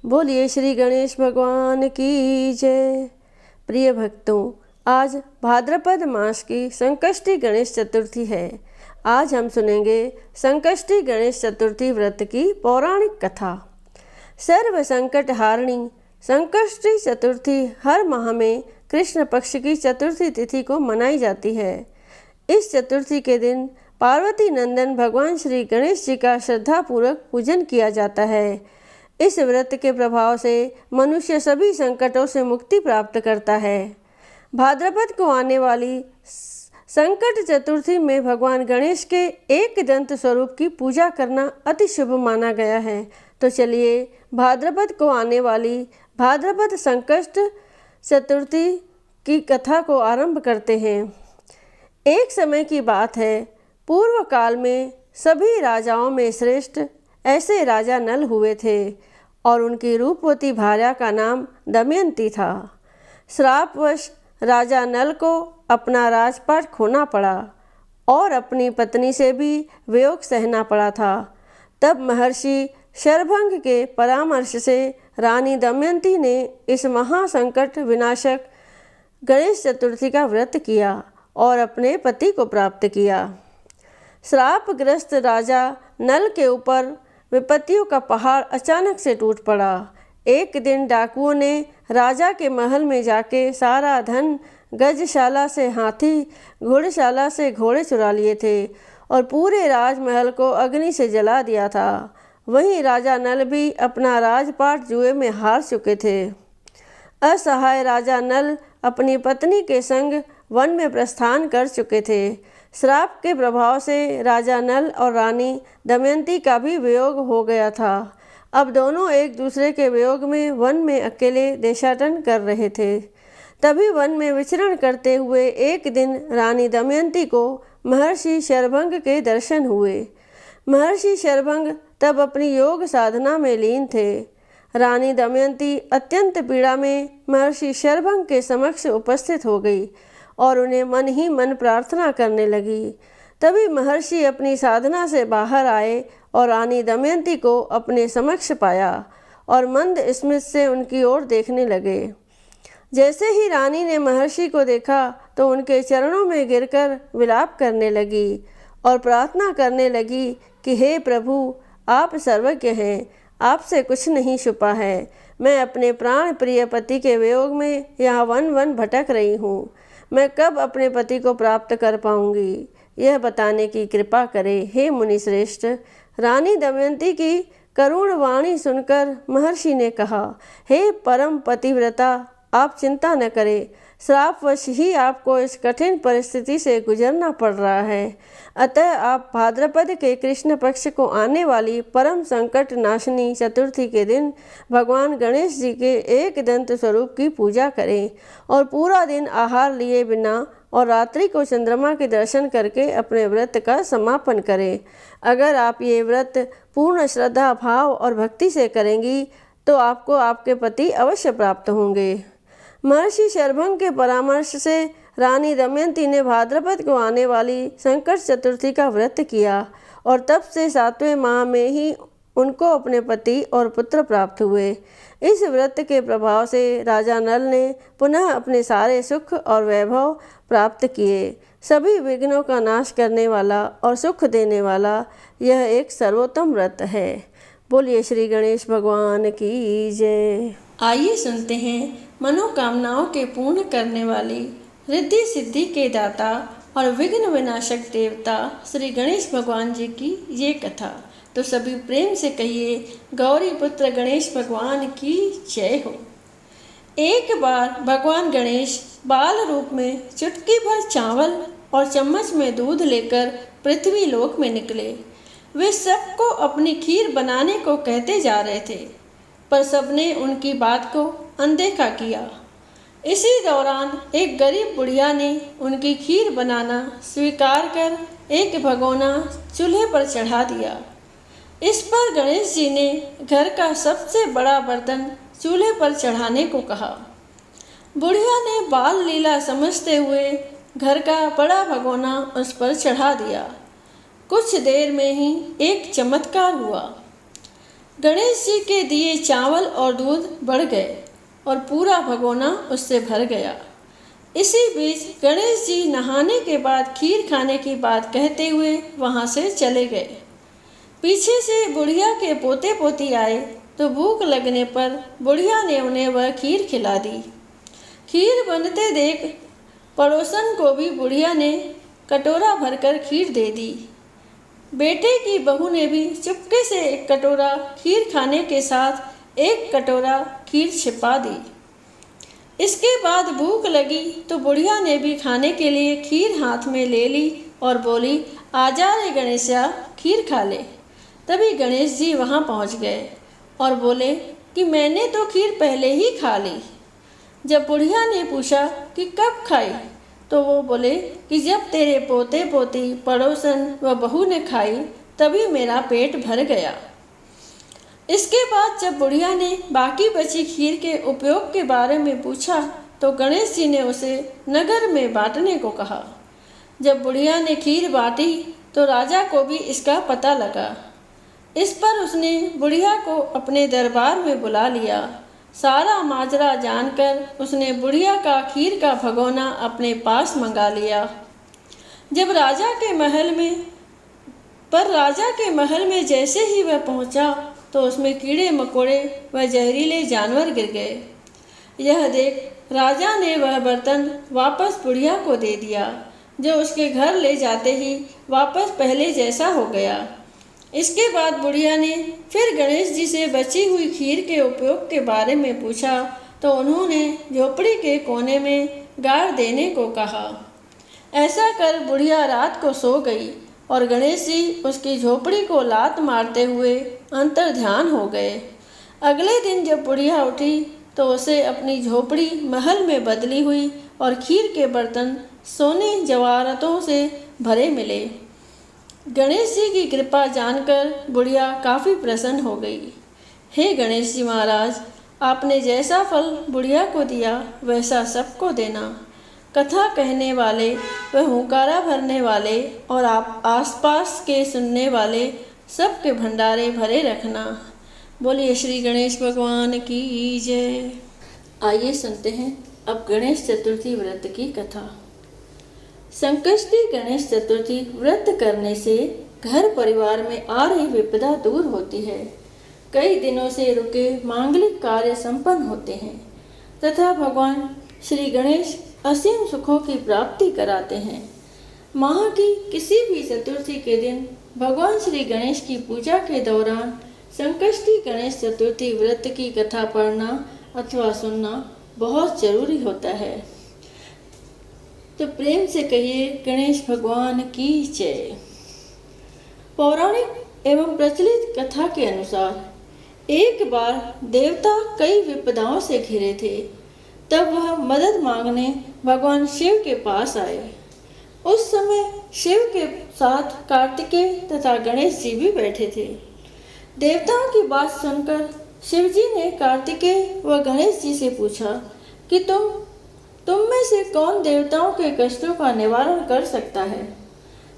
बोलिए श्री गणेश भगवान की जय। प्रिय भक्तों, आज भाद्रपद मास की संकष्टी गणेश चतुर्थी है। आज हम सुनेंगे संकष्टी गणेश चतुर्थी व्रत की पौराणिक कथा। सर्व संकट हारिणी संकष्टी चतुर्थी हर माह में कृष्ण पक्ष की चतुर्थी तिथि को मनाई जाती है। इस चतुर्थी के दिन पार्वती नंदन भगवान श्री गणेश जी का श्रद्धापूर्वक पूजन किया जाता है। इस व्रत के प्रभाव से मनुष्य सभी संकटों से मुक्ति प्राप्त करता है। भाद्रपद को आने वाली संकट चतुर्थी में भगवान गणेश के एक दंत स्वरूप की पूजा करना अति शुभ माना गया है। तो चलिए भाद्रपद को आने वाली भाद्रपद संकट चतुर्थी की कथा को आरंभ करते हैं। एक समय की बात है, पूर्व काल में सभी राजाओं में श्रेष्ठ ऐसे राजा नल हुए थे और उनकी रूपवती भार्या का नाम दमयंती था। श्रापवश राजा नल को अपना राजपाट खोना पड़ा और अपनी पत्नी से भी वियोग सहना पड़ा था। तब महर्षि शरभंग के परामर्श से रानी दमयंती ने इस महासंकट विनाशक गणेश चतुर्थी का व्रत किया और अपने पति को प्राप्त किया। श्रापग्रस्त राजा नल के ऊपर विपत्तियों का पहाड़ अचानक से टूट पड़ा। एक दिन डाकुओं ने राजा के महल में जाके सारा धन, गजशाला से हाथी, घोड़शाला से घोड़े चुरा लिए थे और पूरे राजमहल को अग्नि से जला दिया था। वहीं राजा नल भी अपना राजपाट जुए में हार चुके थे। असहाय राजा नल अपनी पत्नी के संग वन में प्रस्थान कर चुके थे। श्राप के प्रभाव से राजा नल और रानी दमयंती का भी वियोग हो गया था। अब दोनों एक दूसरे के वियोग में वन में अकेले देशाटन कर रहे थे। तभी वन में विचरण करते हुए एक दिन रानी दमयंती को महर्षि शरभंग के दर्शन हुए। महर्षि शरभंग तब अपनी योग साधना में लीन थे। रानी दमयंती अत्यंत पीड़ा में महर्षि शरभंग के समक्ष उपस्थित हो गई और उन्हें मन ही मन प्रार्थना करने लगी। तभी महर्षि अपनी साधना से बाहर आए और रानी दमयंती को अपने समक्ष पाया और मंद स्मित से उनकी ओर देखने लगे। जैसे ही रानी ने महर्षि को देखा तो उनके चरणों में गिरकर विलाप करने लगी और प्रार्थना करने लगी कि हे प्रभु, आप सर्वज्ञ हैं, आपसे कुछ नहीं छुपा है। मैं अपने प्राण प्रिय पति के वियोग में यहाँ वन वन भटक रही हूँ। मैं कब अपने पति को प्राप्त कर पाऊंगी, यह बताने की कृपा करें, हे मुनिश्रेष्ठ। रानी दमयंती की करुण वाणी सुनकर महर्षि ने कहा, हे परम पतिव्रता, आप चिंता न करें। श्रापवश ही आपको इस कठिन परिस्थिति से गुजरना पड़ रहा है। अतः आप भाद्रपद के कृष्ण पक्ष को आने वाली परम संकट नाशनी चतुर्थी के दिन भगवान गणेश जी के एक दंत स्वरूप की पूजा करें और पूरा दिन आहार लिए बिना और रात्रि को चंद्रमा के दर्शन करके अपने व्रत का समापन करें। अगर आप ये व्रत पूर्ण श्रद्धा, भाव और भक्ति से करेंगी तो आपको आपके पति अवश्य प्राप्त होंगे। महर्षि शरभंग के परामर्श से रानी दमयंती ने भाद्रपद को आने वाली संकट चतुर्थी का व्रत किया और तब से 7वें माह में ही उनको अपने पति और पुत्र प्राप्त हुए। इस व्रत के प्रभाव से राजा नल ने पुनः अपने सारे सुख और वैभव प्राप्त किए। सभी विघ्नों का नाश करने वाला और सुख देने वाला यह एक सर्वोत्तम व्रत है। बोलिए श्री गणेश भगवान की जय। आइए सुनते हैं मनोकामनाओं के पूर्ण करने वाली, रिद्धि सिद्धि के दाता और विघ्न विनाशक देवता श्री गणेश भगवान जी की ये कथा। तो सभी प्रेम से कहिए, गौरी पुत्र गणेश भगवान की जय हो। एक बार भगवान गणेश बाल रूप में चुटकी भर चावल और चम्मच में दूध लेकर पृथ्वी लोक में निकले। वे सबको अपनी खीर बनाने को कहते जा रहे थे, पर सबने उनकी बात को अनदेखा किया। इसी दौरान एक गरीब बुढ़िया ने उनकी खीर बनाना स्वीकार कर एक भगोना चूल्हे पर चढ़ा दिया। इस पर गणेश जी ने घर का सबसे बड़ा बर्तन चूल्हे पर चढ़ाने को कहा। बुढ़िया ने बाल लीला समझते हुए घर का बड़ा भगोना उस पर चढ़ा दिया। कुछ देर में ही एक चमत्कार हुआ। गणेश जी के दिए चावल और दूध बढ़ गए और पूरा भगोना उससे भर गया। इसी बीच गणेश जी नहाने के बाद खीर खाने की बात कहते हुए वहाँ से चले गए। पीछे से बुढ़िया के पोते पोती आए तो भूख लगने पर बुढ़िया ने उन्हें वह खीर खिला दी। खीर बनते देख पड़ोसन को भी बुढ़िया ने कटोरा भरकर खीर दे दी। बेटे की बहू ने भी चुपके से एक कटोरा खीर खाने के साथ एक कटोरा खीर छिपा दी। इसके बाद भूख लगी तो बुढ़िया ने भी खाने के लिए खीर हाथ में ले ली और बोली, आजा रे गणेशा, खीर खा ले। तभी गणेश जी वहाँ पहुँच गए और बोले कि मैंने तो खीर पहले ही खा ली। जब बुढ़िया ने पूछा कि कब खाई, तो वो बोले कि जब तेरे पोते पोती, पड़ोसन व बहू ने खाई तभी मेरा पेट भर गया। इसके बाद जब बुढ़िया ने बाकी बची खीर के उपयोग के बारे में पूछा तो गणेश जी ने उसे नगर में बांटने को कहा। जब बुढ़िया ने खीर बांटी तो राजा को भी इसका पता लगा। इस पर उसने बुढ़िया को अपने दरबार में बुला लिया। सारा माजरा जानकर उसने बुढ़िया का खीर का भगोना अपने पास मंगा लिया। जब राजा के महल में जैसे ही वह पहुंचा तो उसमें कीड़े मकोड़े व जहरीले जानवर गिर गए। यह देख राजा ने वह बर्तन वापस बुढ़िया को दे दिया, जो उसके घर ले जाते ही वापस पहले जैसा हो गया। इसके बाद बुढ़िया ने फिर गणेश जी से बची हुई खीर के उपयोग के बारे में पूछा तो उन्होंने झोपड़ी के कोने में गाड़ देने को कहा। ऐसा कर बुढ़िया रात को सो गई और गणेश जी उसकी झोपड़ी को लात मारते हुए अंतर्ध्यान हो गए। अगले दिन जब बुढ़िया उठी तो उसे अपनी झोपड़ी महल में बदली हुई और खीर के बर्तन सोने जवाहरातों से भरे मिले। गणेश जी की कृपा जानकर बुढ़िया काफ़ी प्रसन्न हो गई। हे गणेश जी महाराज, आपने जैसा फल बुढ़िया को दिया वैसा सबको देना। कथा कहने वाले व हुंकारा भरने वाले और आप आसपास के सुनने वाले सबके भंडारे भरे रखना। बोलिए श्री गणेश भगवान की जय। आइए सुनते हैं अब गणेश चतुर्थी व्रत की कथा। संकष्टी गणेश चतुर्थी व्रत करने से घर परिवार में आ रही विपदा दूर होती है। कई दिनों से रुके मांगलिक कार्य संपन्न होते हैं तथा भगवान श्री गणेश असीम सुखों की प्राप्ति कराते हैं। माह की किसी भी चतुर्थी के दिन भगवान श्री गणेश की पूजा के दौरान संकष्टी गणेश चतुर्थी व्रत की कथा पढ़ना अथवा सुनना बहुत जरूरी होता है। तो प्रेम से कहिए गणेश भगवान की जय। पौराणिक एवं प्रचलित कथा के अनुसार एक बार देवता कई विपदाओं से घिरे थे। तब वह मदद मांगने भगवान शिव के पास आए। उस समय शिव के साथ कार्तिकेय तथा गणेश जी भी बैठे थे। देवताओं की बात सुनकर शिव जी ने कार्तिकेय व गणेश जी से पूछा कि तुम में से कौन देवताओं के कष्टों का निवारण कर सकता है।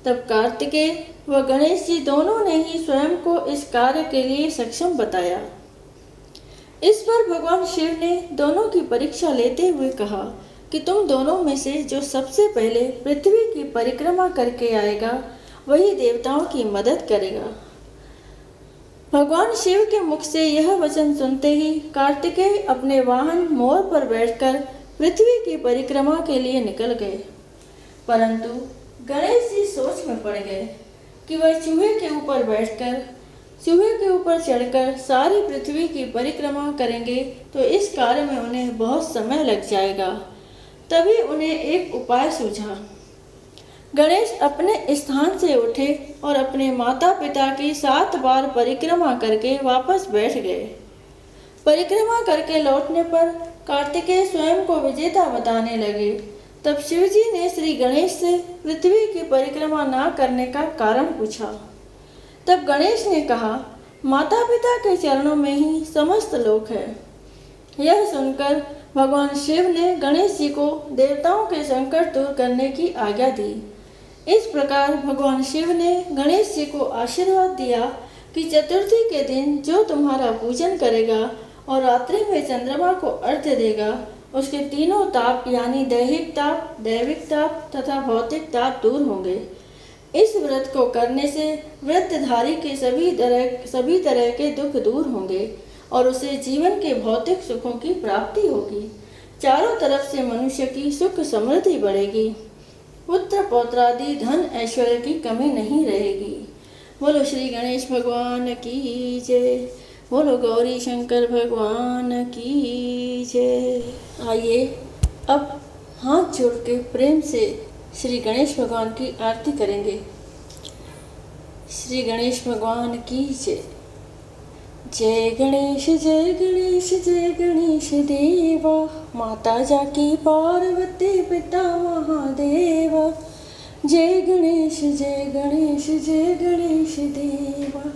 तब कार्तिकेय व गणेश जी दोनों ने ही स्वयं को इस कार्य के लिए सक्षम बताया। इस पर भगवान शिव ने दोनों की परीक्षा लेते हुए कहा कि तुम दोनों में से जो सबसे पहले पृथ्वी की परिक्रमा करके आएगा वही देवताओं की मदद करेगा। भगवान शिव के मुख से यह वचन सुनते ही कार्तिकेय अपने वाहन मोर पर बैठकर पृथ्वी की परिक्रमा के लिए निकल गए। परंतु गणेश जी सोच में पड़ गए कि वह चूहे के ऊपर बैठकर चूहे के ऊपर चढ़कर सारी पृथ्वी की परिक्रमा करेंगे तो इस कार्य में उन्हें बहुत समय लग जाएगा। तभी उन्हें एक उपाय सूझा। गणेश अपने स्थान से उठे और अपने माता पिता की 7 बार परिक्रमा करके वापस बैठ गए। परिक्रमा करके लौटने पर कार्तिकेय स्वयं को विजेता बताने लगे। तब शिवजी ने श्री गणेश से पृथ्वी की परिक्रमा ना करने का कारण पूछा। तब गणेश ने कहा, माता पिता के चरणों में ही समस्त लोक है। यह सुनकर भगवान शिव ने गणेश जी को देवताओं के संकट दूर करने की आज्ञा दी। इस प्रकार भगवान शिव ने गणेश जी को आशीर्वाद दिया कि चतुर्थी के दिन जो तुम्हारा पूजन करेगा और रात्रि में चंद्रमा को अर्घ्य देगा, उसके तीनों ताप यानी दैहिक ताप, दैविक ताप तथा भौतिक ताप दूर होंगे। इस व्रत को करने से व्रतधारी के सभी तरह के दुख दूर होंगे और उसे जीवन के भौतिक सुखों की प्राप्ति होगी। चारों तरफ से मनुष्य की सुख समृद्धि बढ़ेगी। पुत्र पौत्रादि धन ऐश्वर्य की कमी नहीं रहेगी। बोलो श्री गणेश भगवान की जय। बोलो गौरी शंकर भगवान की जय। आइए अब हाथ जोड़ के प्रेम से श्री गणेश भगवान की आरती करेंगे। श्री गणेश भगवान की जय। जय गणेश जय गणेश जय गणेश देवा, माता जाकी पार्वती पिता महादेवा। जय गणेश जय गणेश जय गणेश देवा,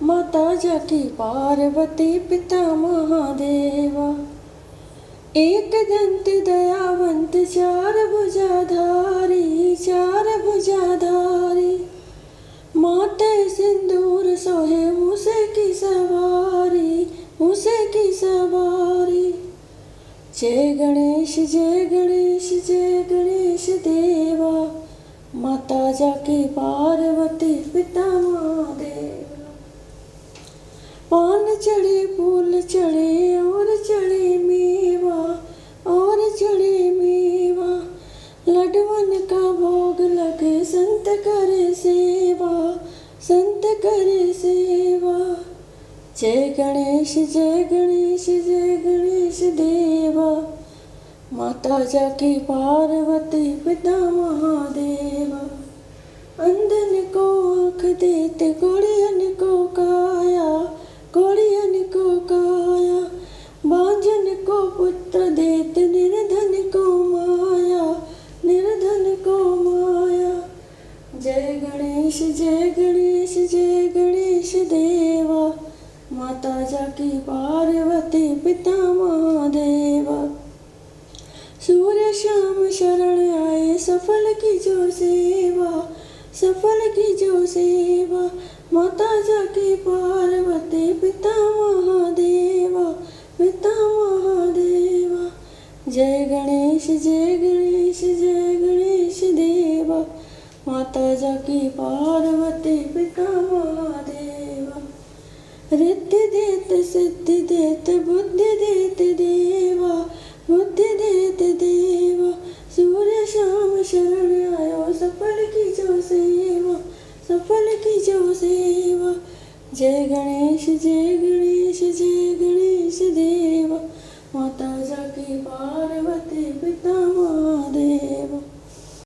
माता जाकी पार्वती पिता महादेवा। एक दंत दयावंत चार भुजाधारी, चार भुजाधारी, माथे सिंदूर सोहे मूसे की सवारी, मूसे की सवारी। जय गणेश जय गणेश जय गणेश देवा, माता जाकी पार्वती पिता महादेवा। पान चढ़े फूल चढ़े और चढ़े मेवा, और चढ़े मेवा। लडवन का भोग लगे संत करे सेवा, संत करे सेवा। जय गणेश जय गणेश जय गणेश देवा, माता जाकी पार्वती पिता महादेवा। अंधन को आँख देते घोड़ियन को काया, घोड़ियन को काया। बांझन को पुत्र देते निर्धन को माया, निर्धन को माया। जय गणेश जय गणेश जय गणेश देवा, माता जाकी पार्वती पिता महादेवा। सूर्य श्याम शरण आए सफल की जो सेवा, सफल की जो सेवा। माता जाकी पार्वती पिता महादेवा, पिता महादेवा। जय गणेश जय गणेश जय गणेश देवा, माता जाकी पार्वती पिता महादेवा। रिद्धि देत सिद्धि देत बुद्धि देत देवा, बुद्धि देत देवा। सूर्य श्याम शरण आयो सफल की जो सेवा, सफल की जो सेवा। जय गणेश जय गणेश जय गणेश देवा।